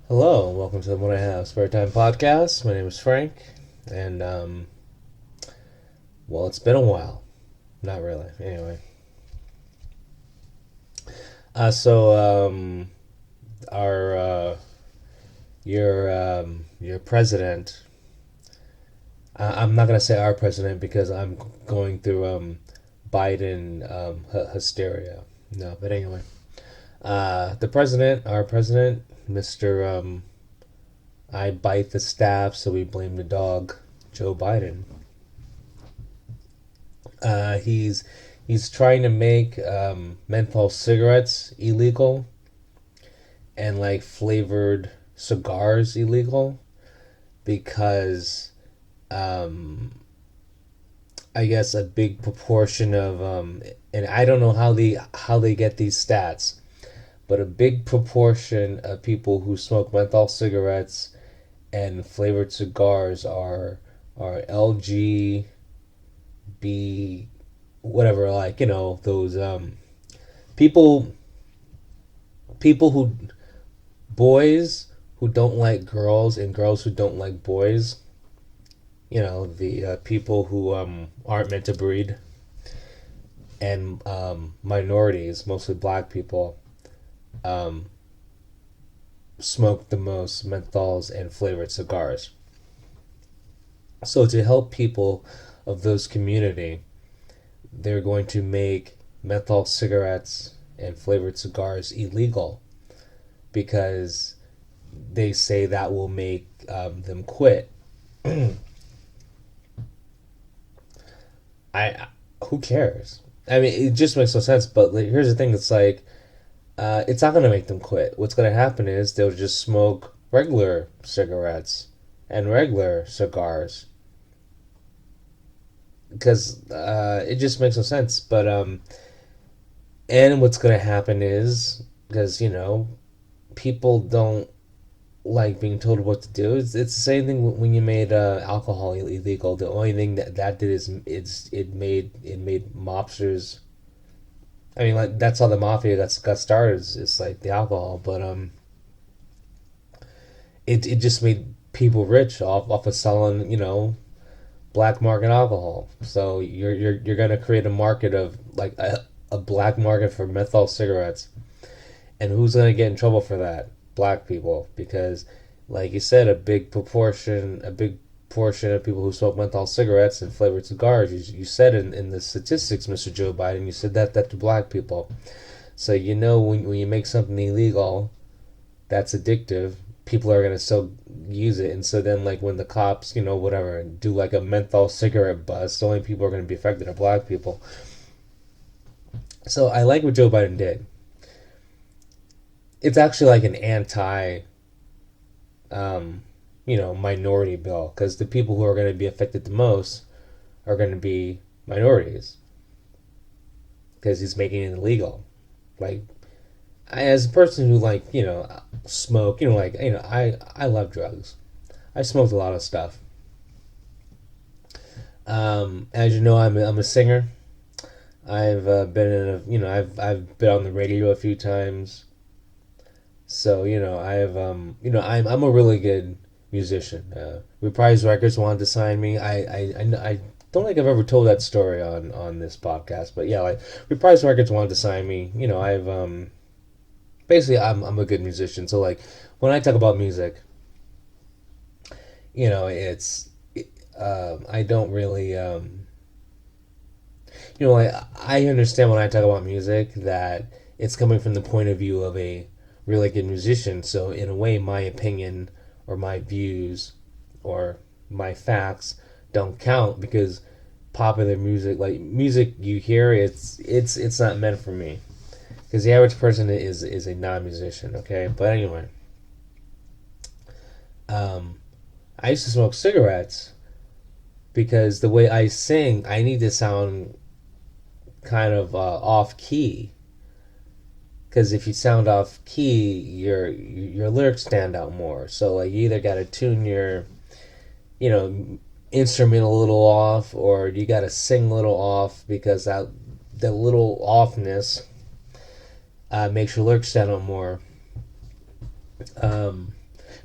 Hello, and welcome to the What I Have Spare Time podcast. My name is Frank, and well, it's been a while. Not really. Anyway, so our your president. I'm not gonna say our president because I'm going through Biden hysteria. No, but anyway, the president, our president, Mister I bite the staff, so we blame the dog, Joe Biden. He's trying to make menthol cigarettes illegal and like flavored cigars illegal because I guess a big proportion of and I don't know how they get these stats, but a big proportion of people who smoke menthol cigarettes and flavored cigars are LGB whatever, like, those people people who boys who don't like girls and girls who don't like boys, the people who aren't meant to breed, and minorities, mostly black people, um, smoke the most menthols and flavored cigars. So to help people of those community, they're going to make menthol cigarettes and flavored cigars illegal because they say that will make them quit. I Who cares? I mean, it just makes no sense. But like, here's the thing: it's like it's not gonna make them quit. What's gonna happen is they'll just smoke regular cigarettes and regular cigars because it just makes no sense. But and what's gonna happen is because people don't like being told what to do. It's the same thing when you made alcohol illegal. The only thing that did is it made mobsters. I mean, like that's how the mafia got started. It's like the alcohol, but it just made people rich off of selling black market alcohol. So you're gonna create a market of like a black market for menthol cigarettes, and who's gonna get in trouble for that? Black people, because like you said, a big portion of people who smoke menthol cigarettes and flavored cigars. You said in the statistics, Mr. Joe Biden, you said that to black people. So when you make something illegal that's addictive, people are gonna still use it. And so then like when the cops, whatever, do like a menthol cigarette bust, the only people who are gonna be affected are black people. So I like what Joe Biden did. It's actually like an anti minority bill because the people who are going to be affected the most are going to be minorities because he's making it illegal. Like, as a person who smoke, I love drugs. I smoked a lot of stuff. As you know, I'm a singer. I've been in I've been on the radio a few times. So I'm a really good musician. Reprise Records wanted to sign me. I don't think I've ever told that story on this podcast, but yeah, like Reprise Records wanted to sign me. I've basically I'm a good musician. So like when I talk about music, it's I don't really I understand when I talk about music that it's coming from the point of view of a really good musician. So in a way, my opinion or my views or my facts don't count because popular music, like music you hear, it's not meant for me because the average person is a non-musician. Okay, but anyway, um, I used to smoke cigarettes because the way I sing, I need to sound kind of off key because if you sound off key, your lyrics stand out more. So like you either got to tune your you know instrument a little off, or you got to sing a little off because that the little offness makes your lyrics stand out more.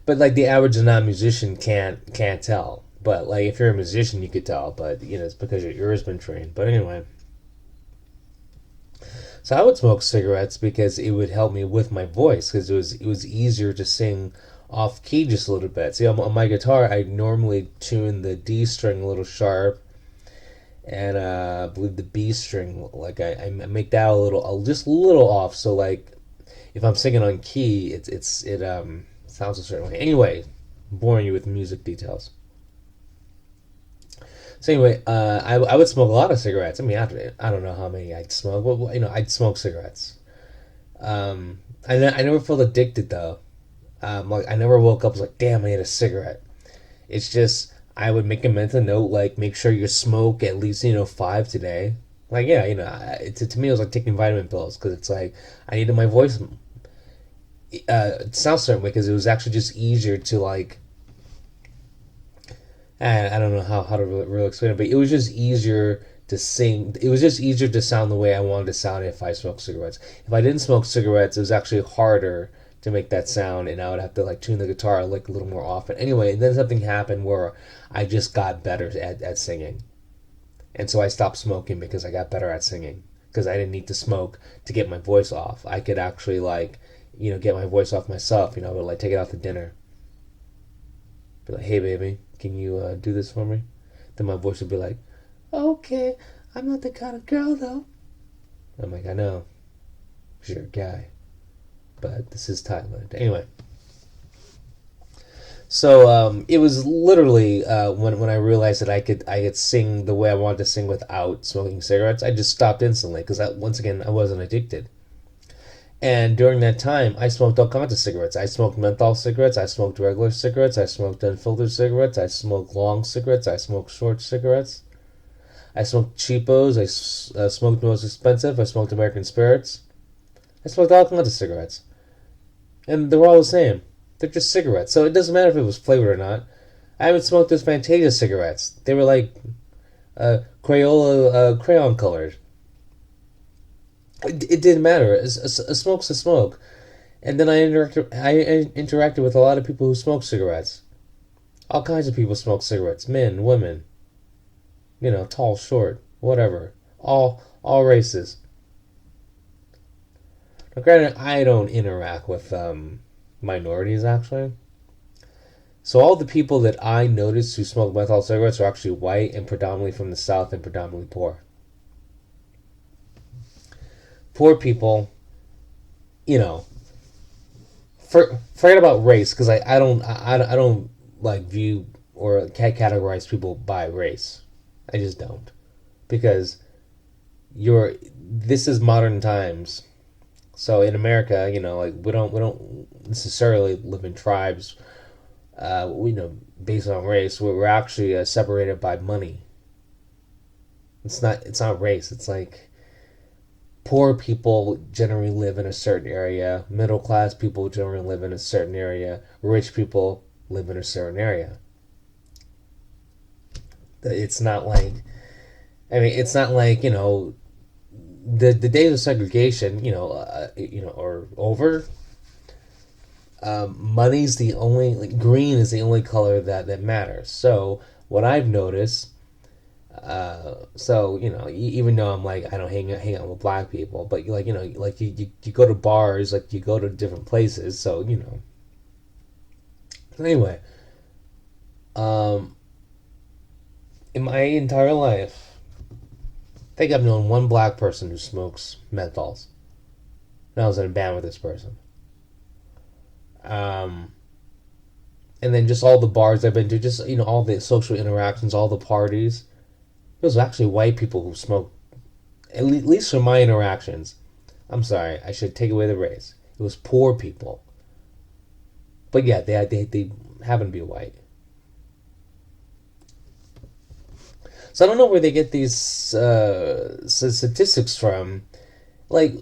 but like the average non-musician can't tell. But like if you're a musician, you could tell. But it's because your ear's been trained. But anyway, so I would smoke cigarettes because it would help me with my voice because it was easier to sing off key just a little bit. See, on my guitar, I normally tune the D string a little sharp, and I believe the B string, like I make that just a little off. So like if I'm singing on key, it sounds a certain way. Anyway, boring you with music details. So anyway, I would smoke a lot of cigarettes. I mean, I don't know how many I'd smoke, but I'd smoke cigarettes. I never felt addicted though. Like I never woke up like, damn, I need a cigarette. It's just I would make a mental note, like make sure you smoke at least 5 today. Like yeah, to me it was like taking vitamin pills because it's like I needed my voice. It sounds certain way because it was actually just easier to like. I don't know how to really explain it, but it was just easier to sing. It was just easier to sound the way I wanted to sound if I smoked cigarettes. If I didn't smoke cigarettes, it was actually harder to make that sound, and I would have to like tune the guitar like a little more often. Anyway, and then something happened where I just got better at singing, and so I stopped smoking because I got better at singing because I didn't need to smoke to get my voice off. I could actually like get my voice off myself. But like take it out to dinner. Be like, hey baby, can you do this for me? Then my voice would be like, okay, I'm not the kind of girl though. I'm like, I know, 'cause you're a guy, but this is Thailand. Anyway, so it was literally when I realized that I could sing the way I wanted to sing without smoking cigarettes. I just stopped instantly because once again I wasn't addicted. And during that time, I smoked all kinds of cigarettes. I smoked menthol cigarettes. I smoked regular cigarettes. I smoked unfiltered cigarettes. I smoked long cigarettes. I smoked short cigarettes. I smoked cheapos. I smoked most expensive. I smoked American Spirits. I smoked all kinds of cigarettes. And they were all the same. They're just cigarettes. So it doesn't matter if it was flavored or not. I haven't smoked those Fantasia cigarettes. They were like Crayola crayon colored. It didn't matter. A smoke's a smoke. And then I interacted with a lot of people who smoke cigarettes. All kinds of people smoke cigarettes. Men, women, tall, short, whatever. All races. Now, granted, I don't interact with minorities actually. So all the people that I noticed who smoke menthol cigarettes are actually white and predominantly from the South and predominantly poor. Poor people, you know, forget about race because I don't like view or categorize people by race. I just don't because you're this is modern times. So in America, like we don't necessarily live in tribes. Based on race, we're actually separated by money. It's not race. It's like poor people generally live in a certain area. Middle class people generally live in a certain area. Rich people live in a certain area. It's not like it's not like the days of segregation are over. Money's the only green is the only color that matters. So what I've noticed, even though I'm like I don't hang out with black people, but you go to bars, like you go to different places. So anyway, um, in my entire life, I think I've known one black person who smokes menthols. And I was in a band with this person. Um, and then just all the bars I've been to, just all the social interactions, all the parties. It was actually white people who smoked. At least from my interactions. I'm sorry, I should take away the race. It was poor people. But yeah, they happen to be white. So I don't know where they get these statistics from. Like,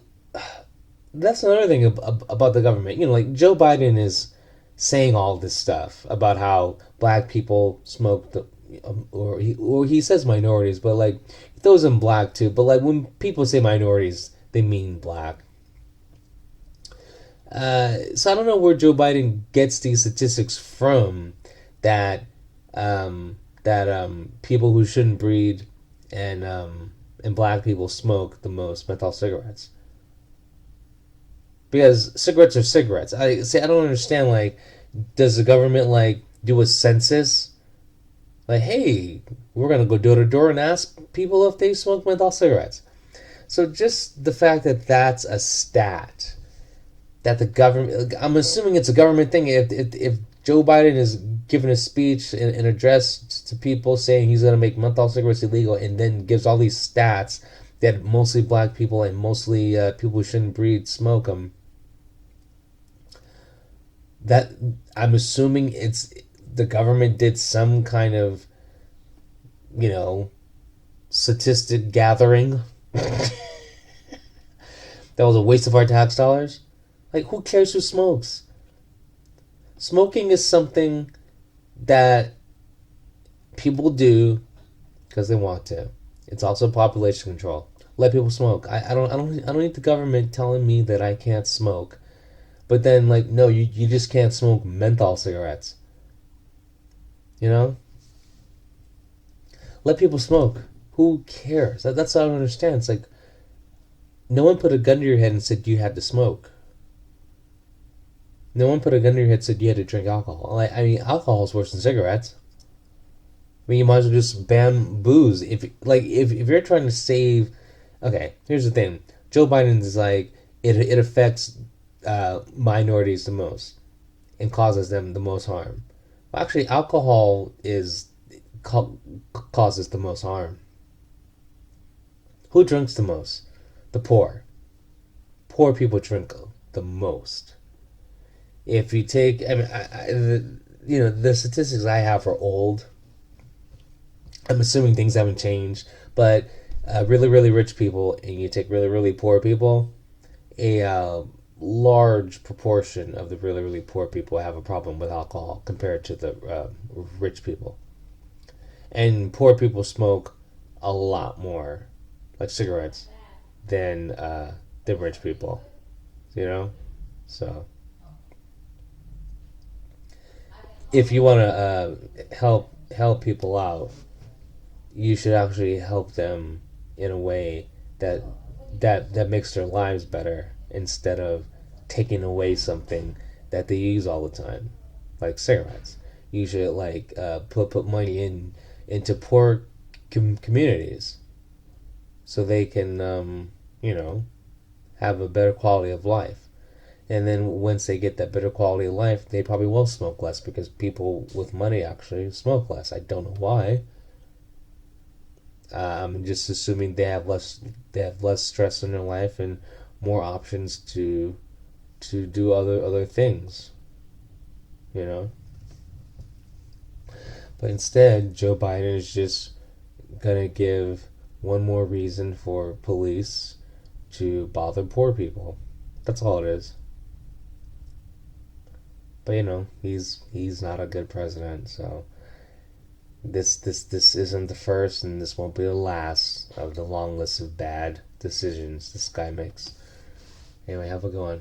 that's another thing about the government. Like Joe Biden is saying all this stuff about how black people smoke, or he says minorities, but like he throws in black too. But like when people say minorities, they mean black. So I don't know where Joe Biden gets these statistics from that people who shouldn't breed and black people smoke the most menthol cigarettes, because cigarettes are cigarettes. I say I don't understand. Like, does the government like do a census? Like, hey, we're gonna go door to door and ask people if they smoke menthol cigarettes. So just the fact that that's a stat that the government, I'm assuming it's a government thing. If Joe Biden is giving a speech, an address to people saying he's going to make menthol cigarettes illegal, and then gives all these stats that mostly black people and mostly people who shouldn't breed smoke them, that I'm assuming it's the government did some kind of, you know, statistic gathering that was a waste of our tax dollars. Like, who cares who smokes? Smoking is something that people do because they want to. It's also population control. Let people smoke. I don't need the government telling me that I can't smoke. But then, like, no, you just can't smoke menthol cigarettes. You know, let people smoke. Who cares? That's what I don't understand. It's like no one put a gun to your head and said you had to smoke. No one put a gun to your head and said you had to drink alcohol. Like, I mean, alcohol is worse than cigarettes. I mean, you might as well just ban booze. If you're trying to save, okay, here's the thing. Joe Biden is like it affects minorities the most and causes them the most harm. Well, actually, alcohol is causes the most harm. Who drinks the most? The poor. Poor people drink the most. If you take, I mean, the statistics I have are old. I'm assuming things haven't changed, but really, really rich people and you take really, really poor people, a large proportion of the really, really poor people have a problem with alcohol compared to the rich people. And poor people smoke a lot more, like cigarettes, than rich people. You know, so if you want to help people out, you should actually help them in a way that that makes their lives better instead of taking away something that they use all the time, like cigarettes. You should like put money into poor communities so they can you know, have a better quality of life. And then once they get that better quality of life, they probably will smoke less because people with money actually smoke less. I don't know why. I'm just assuming they have less stress in their life and more options to do other things, you know. But instead, Joe Biden is just gonna give one more reason for police to bother poor people. That's all it is. But you know, he's not a good president, so this isn't the first and this won't be the last of the long list of bad decisions this guy makes. Anyway, have a good one.